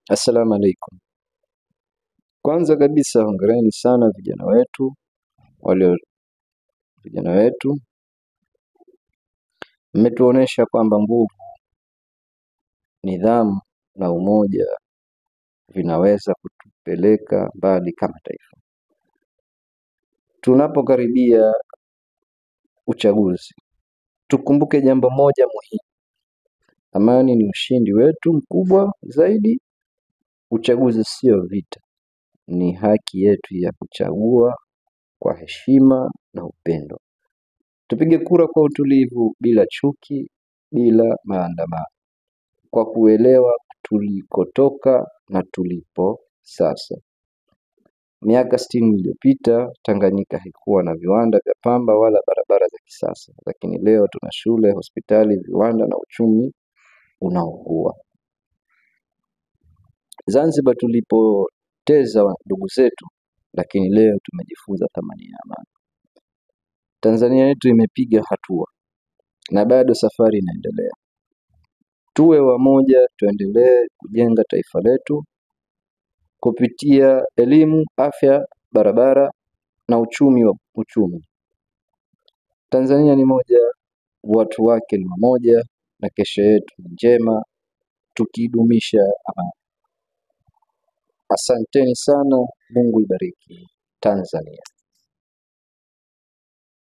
Assalamu alaikum. Kwanza kabisa hongereni sana vijana wetu mmetuonesha kwamba nguvu, nidhamu na umoja vinaweza kutupeleka mbali kama taifa. Tunapokaribia uchaguzi, tukumbuke jambo moja muhimu: amani ni ushindi wetu mkubwa zaidi. Uchaguzi sio vita, ni haki yetu ya kuchagua kwa heshima na upendo. Tupige kura kwa utulivu, bila chuki, bila maandamano, kwa kuelewa tulikotoka na tulipo sasa. Miaka 60 iliyopita Tanganyika haikuwa na viwanda vya pamba wala barabara za kisasa, lakini leo tuna shule, hospitali, viwanda na uchumi unaokua. Zanzibar tulipoteza ndugu zetu, lakini leo tumejifunza thamani ya amani. Tanzania yetu imepiga hatua na bado safari inaendelea. Tuwe wamoja, tuendelee kujenga taifa letu kupitia elimu, afya, barabara na uchumi. Tanzania ni moja, watu wake ni mmoja, na kesho yetu ni njema tukidumisha amani. Asanteni sana. Mungu ibariki Tanzania.